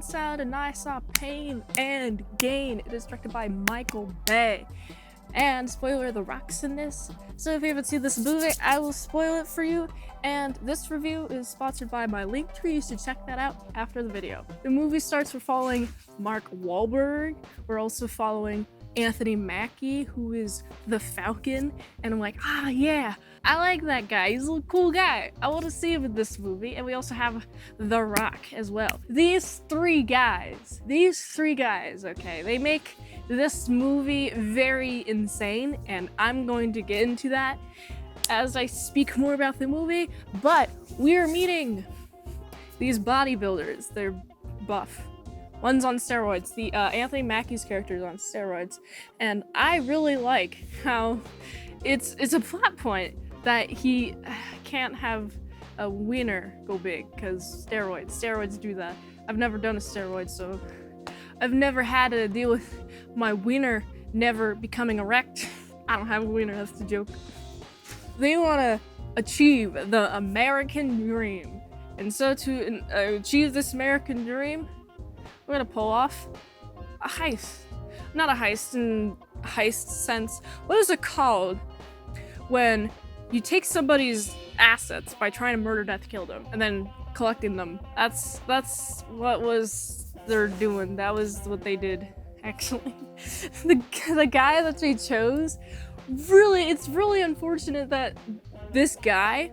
Salad and I Saw Pain and Gain. It is directed by Michael Bay. And spoiler, The Rock's in this. So if you haven't seen this movie, I will spoil it for you. And this review is sponsored by my Linktree. You should check that out after the video. The movie starts, we're following Mark Wahlberg. We're also following Anthony Mackie, who is the Falcon. And I'm like, yeah, I like that guy. He's a cool guy. I want to see him in this movie. And we also have The Rock as well. These three guys, okay, they make this movie very insane, and I'm going to get into that as I speak more about the movie. But we are meeting these bodybuilders. They're buff. One's on steroids. The Anthony Mackie's character is on steroids, and I really like how it's a plot point that he can't have a wiener go big because steroids do that. I've never done a steroid, so I've never had to deal with my wiener never becoming erect. I don't have a wiener, that's the joke. They want to achieve the American dream. And so to achieve this American dream, we're gonna pull off a heist. Not a heist in heist sense. What is it called when you take somebody's assets by trying to murder, death, kill them, and then collecting them? That's what was they're doing. That was what they did, actually. The guy that they chose, really, it's really unfortunate that this guy,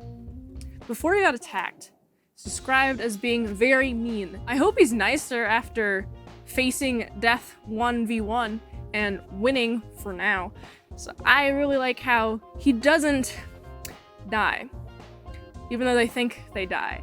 before he got attacked, is described as being very mean. I hope he's nicer after facing death 1v1 and winning for now. So I really like how he doesn't die, even though they think they die.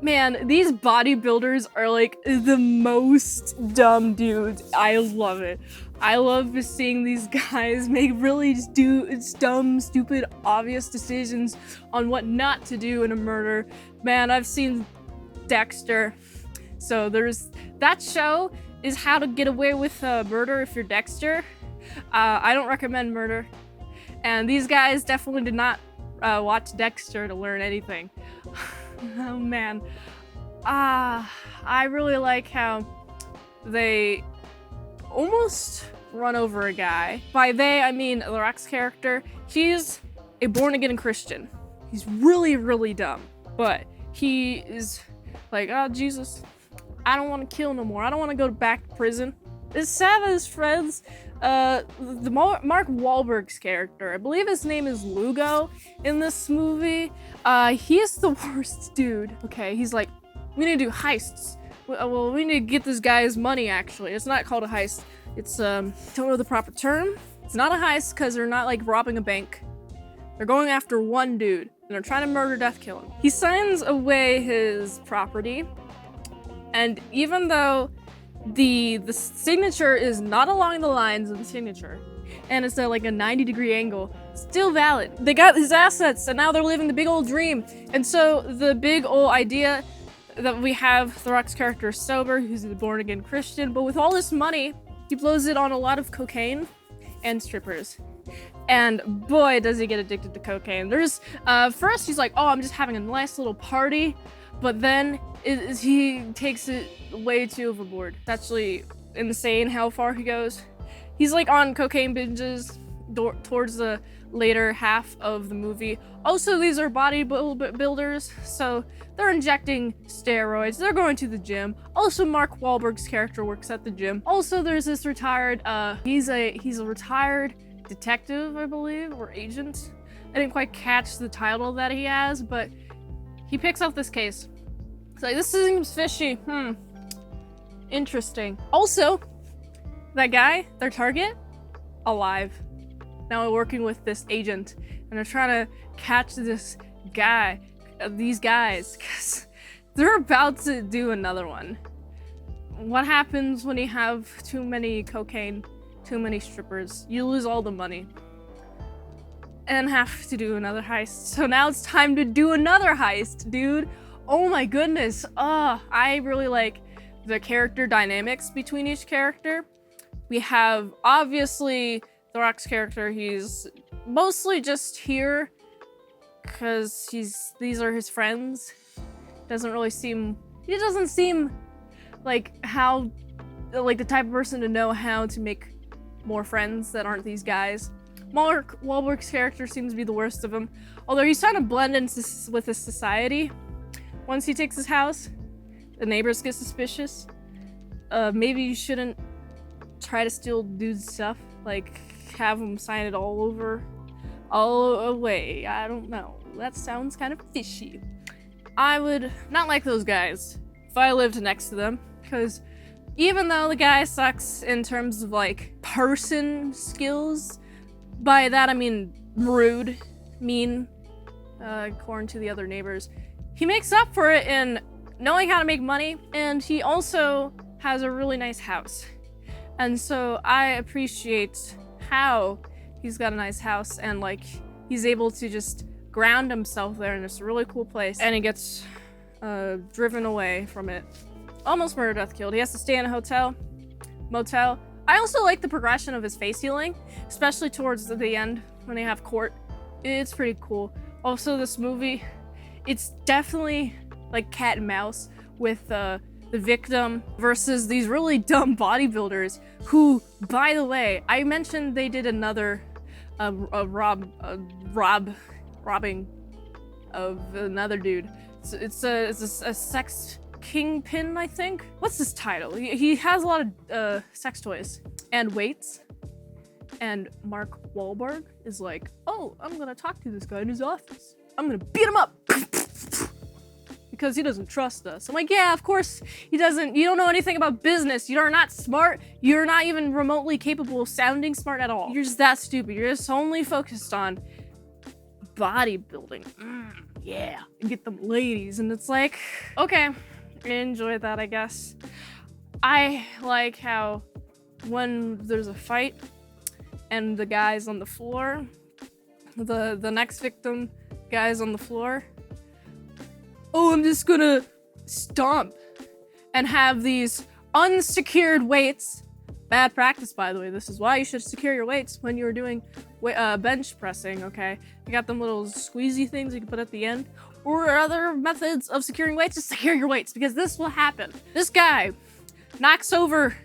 Man, these bodybuilders are like the most dumb dudes. I love it. I love just seeing these guys make really just dumb, stupid, obvious decisions on what not to do in a murder. Man, I've seen Dexter. So there's that show is How to Get Away with Murder if you're Dexter. I don't recommend murder. And these guys definitely did not watch Dexter to learn anything. Oh man. I really like how they almost run over a guy. By they, I mean The Rock's character. He's a born-again Christian. He's really, really dumb. But he is like, oh, Jesus, I don't want to kill no more. I don't want to go back to prison. It's sad that his friends, Mark Wahlberg's character, I believe his name is Lugo in this movie. He's the worst dude. Okay, he's like, we need to do heists. Well, we need to get this guy's money, actually. It's not called a heist. It's, don't know the proper term. It's not a heist because they're not like robbing a bank. They're going after one dude and they're trying to murder, death, kill him. He signs away his property, and even though the signature is not along the lines of the signature, and it's at like a 90-degree angle, still valid. They got his assets, and now they're living the big old dream. And so the big old idea that we have The Rock's character is sober, who's a born-again Christian, but with all this money, he blows it on a lot of cocaine and strippers. And boy, does he get addicted to cocaine. There's, first he's like, oh, I'm just having a nice little party, but then he takes it way too overboard. It's actually insane how far he goes. He's like on cocaine binges towards the later half of the movie. Also, these are bodybuilders, so they're injecting steroids. They're going to the gym. Also, Mark Wahlberg's character works at the gym. Also, there's this retired, he's a retired detective, I believe, or agent. I didn't quite catch the title that he has, but he picks up this case. It's like, this seems fishy. Interesting. Also, that guy, their target, alive. Now we're working with this agent, and they're trying to catch this guy, these guys, because they're about to do another one. What happens when you have too many cocaine, too many strippers? You lose all the money and have to do another heist. So now it's time to do another heist, dude. Oh my goodness. I really like the character dynamics between each character. We have, obviously, The Rock's character. He's mostly just here because these are his friends. He doesn't seem like how, like the type of person to know how to make more friends that aren't these guys. Mark Wahlberg's character seems to be the worst of them, although he's trying to blend in with his society. Once he takes his house, the neighbors get suspicious. Maybe you shouldn't try to steal dude's stuff, like have him sign it all away. I don't know. That sounds kind of fishy. I would not like those guys if I lived next to them, because even though the guy sucks in terms of like person skills, by that I mean rude, mean, according to the other neighbors, he makes up for it in knowing how to make money, and he also has a really nice house. And so I appreciate how he's got a nice house and like he's able to just ground himself there in this really cool place, and he gets driven away from it. Almost murder, death, killed. He has to stay in a motel. I also like the progression of his face healing, especially towards the end when they have court. It's pretty cool. Also, this movie, it's definitely like cat and mouse with the victim versus these really dumb bodybuilders who, by the way, I mentioned they did another robbing of another dude. It's a sex kingpin, I think. What's his title? He has a lot of sex toys and weights. And Mark Wahlberg is like, oh, I'm gonna talk to this guy in his office. I'm gonna beat him up because he doesn't trust us. I'm like, yeah, of course he doesn't. You don't know anything about business. You are not smart. You're not even remotely capable of sounding smart at all. You're just that stupid. You're just only focused on bodybuilding. Yeah, and get them ladies. And it's like, okay, enjoy that, I guess. I like how when there's a fight and the guy's on the floor, the next victim guy's on the floor, oh, I'm just gonna stomp and have these unsecured weights. Bad practice, by the way. This is why you should secure your weights when you're doing bench pressing, okay? You got them little squeezy things you can put at the end. Or other methods of securing weights, just secure your weights, because this will happen. This guy knocks over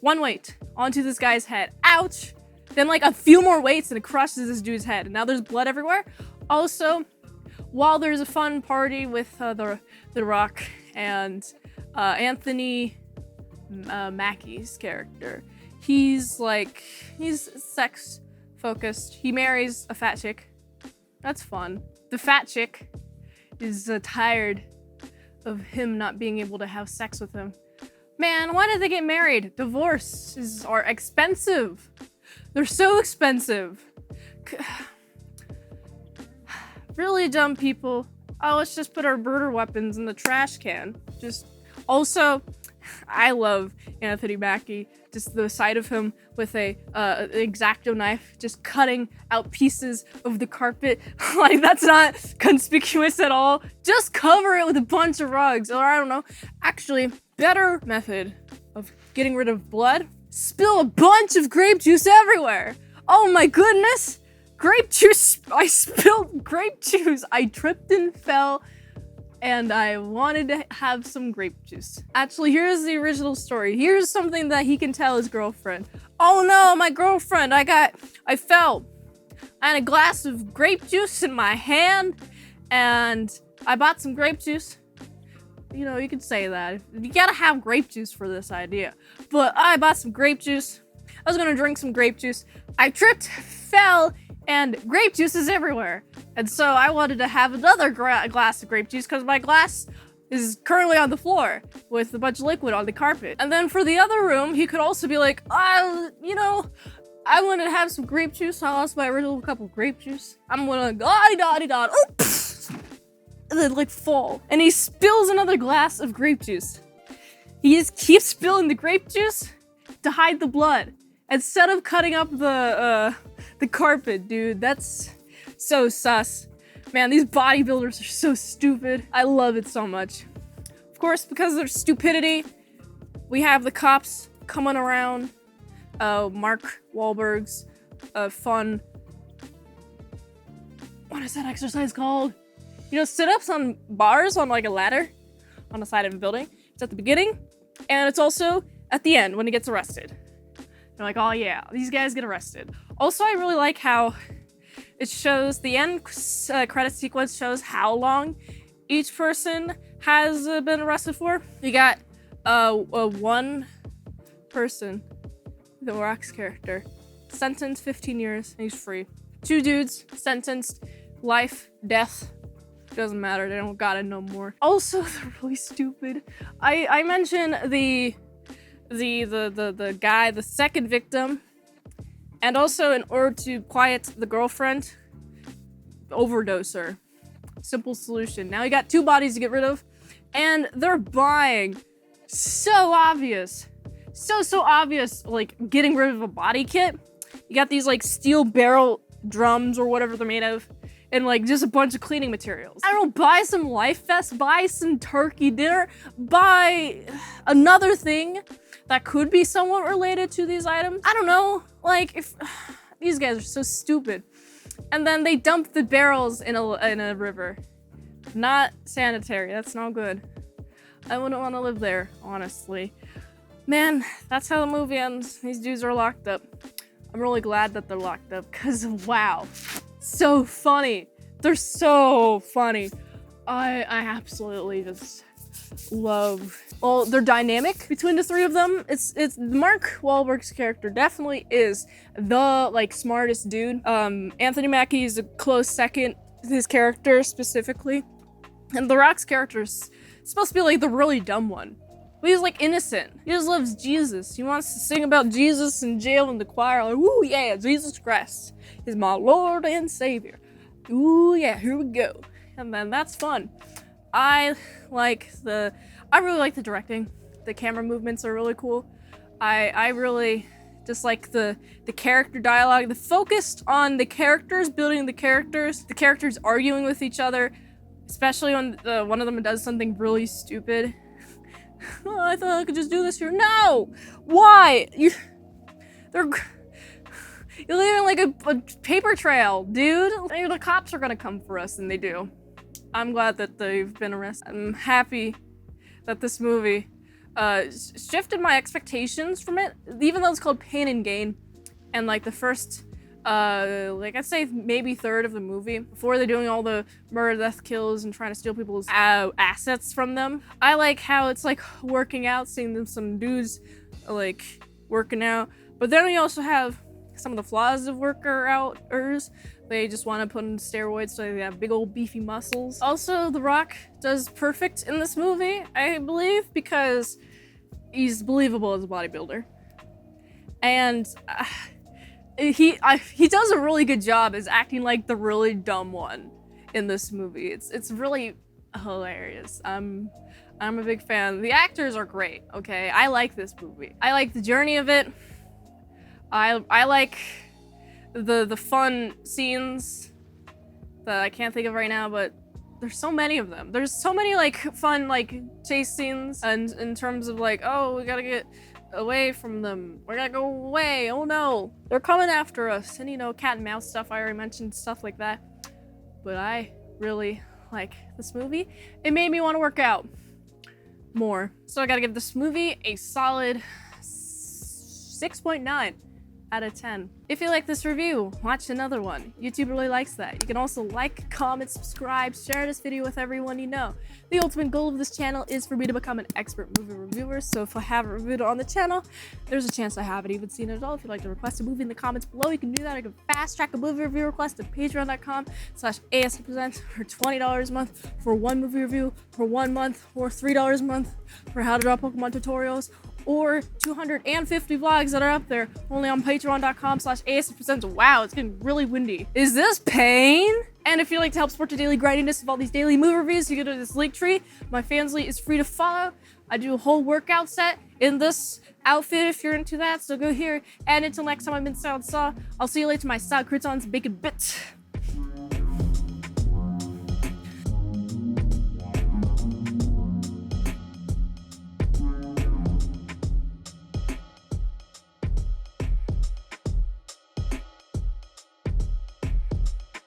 one weight onto this guy's head. Ouch! Then like a few more weights and it crushes this dude's head. And now there's blood everywhere. Also, while there's a fun party with the Rock and Anthony Mackie's character, he's sex focused. He marries a fat chick. That's fun. The fat chick is tired of him not being able to have sex with him. Man, why did they get married? Divorces are expensive. They're so expensive. Really dumb people. Oh, let's just put our murder weapons in the trash can. Also, I love Anthony Mackie. Just the sight of him with a X-Acto knife, just cutting out pieces of the carpet. Like, that's not conspicuous at all. Just cover it with a bunch of rugs, or I don't know. Actually, better method of getting rid of blood: spill a bunch of grape juice everywhere. Oh my goodness! Grape juice! I spilled grape juice! I tripped and fell, and I wanted to have some grape juice. Actually, here's the original story. Here's something that he can tell his girlfriend. Oh no, my girlfriend, I fell. I had a glass of grape juice in my hand, and I bought some grape juice. You know, you could say that. You gotta have grape juice for this idea. But I bought some grape juice. I was gonna drink some grape juice. I tripped, fell, and grape juice is everywhere. And so I wanted to have another glass of grape juice because my glass is currently on the floor with a bunch of liquid on the carpet. And then for the other room, he could also be like, you know, I want to have some grape juice. I lost my original cup of grape juice. I'm gonna da-di-da-di-da, oops, and then like fall. And he spills another glass of grape juice. He just keeps spilling the grape juice to hide the blood instead of cutting up the carpet, dude. That's so sus. Man, these bodybuilders are so stupid. I love it so much. Of course, because of their stupidity, we have the cops coming around. Mark Wahlberg's fun... What is that exercise called? You know, sit-ups on bars on like a ladder on the side of a building. It's at the beginning, And it's also at the end when he gets arrested. You're like, oh yeah, these guys get arrested. Also, I really like how it shows the end credit sequence shows how long each person has been arrested for. You got one person, the Rock's character, sentenced 15 years and he's free. 2 dudes sentenced life, death. Doesn't matter, they don't got it no more. Also, they're really stupid. I mentioned the guy, the second victim, and also in order to quiet the girlfriend, overdose her. Simple solution. Now you got 2 bodies to get rid of, and they're buying. So obvious. So obvious, like getting rid of a body kit. You got these like steel barrel drums or whatever they're made of, and like just a bunch of cleaning materials. I don't know, buy some life vests, buy some turkey dinner, buy another thing that could be somewhat related to these items. I don't know, like if these guys are so stupid. And then they dump the barrels in a river. Not sanitary, that's not good. I wouldn't want to live there, honestly. Man, that's how the movie ends. These dudes are locked up. I'm really glad that they're locked up, because wow, so funny. They're so funny. I absolutely just love, well, their dynamic between the 3 of them. It's Mark Wahlberg's character definitely is the like smartest dude. Anthony Mackie is a close second, his character specifically. And The Rock's character is supposed to be like the really dumb one. But he's like innocent. He just loves Jesus. He wants to sing about Jesus in jail in the choir. Like, ooh yeah, Jesus Christ is my Lord and Savior. Ooh yeah, here we go. And then that's fun. I really like the directing. The camera movements are really cool. I really just like the character dialogue. The focus on the characters, building the characters arguing with each other, especially when one of them does something really stupid. Oh, I thought I could just do this here. No! Why? You're leaving like a paper trail, dude. The cops are gonna come for us, and they do. I'm glad that they've been arrested. I'm happy that this movie shifted my expectations from it, even though it's called Pain and Gain, and like the first like I'd say maybe third of the movie, before they're doing all the murder, death, kills, and trying to steal people's assets from them. I like how it's like working out, seeing them, some dudes like working out, but then we also have some of the flaws of worker-outers. They just want to put in steroids so they have big old beefy muscles. Also, The Rock does perfect in this movie, I believe, because he's believable as a bodybuilder. And he does a really good job as acting like the really dumb one in this movie. It's really hilarious. I'm a big fan. The actors are great, okay? I like this movie. I like the journey of it. I like the fun scenes that I can't think of right now, but there's so many of them. There's so many like fun like chase scenes, and in terms of like, oh, we gotta get away from them. We're gonna go away. Oh no, they're coming after us. And you know, cat and mouse stuff, I already mentioned, stuff like that. But I really like this movie. It made me want to work out more. So I gotta give this movie a solid 6.9 out of 10. If you like this review, watch another one. YouTube really likes that. You can also like, comment, subscribe, share this video with everyone you know. The ultimate goal of this channel is for me to become an expert movie reviewer, so if I haven't reviewed it on the channel, there's a chance I haven't even seen it at all. If you'd like to request a movie in the comments below, you can do that. I can fast track a movie review request at patreon.com/ASEPresents for $20 a month for one movie review for 1 month, or $3 a month for how to draw Pokemon tutorials, or 250 vlogs that are up there only on patreon.com/ASEPresents. Wow, it's getting really windy. Is this pain? And if you'd like to help support the daily grindiness of all these daily movie reviews, you can go to this link tree. My Fansly is free to follow. I do a whole workout set in this outfit if you're into that, so go here. And until next time, I've been Salad Saw. I'll see you later, my Salad Croutons Bacon Bits.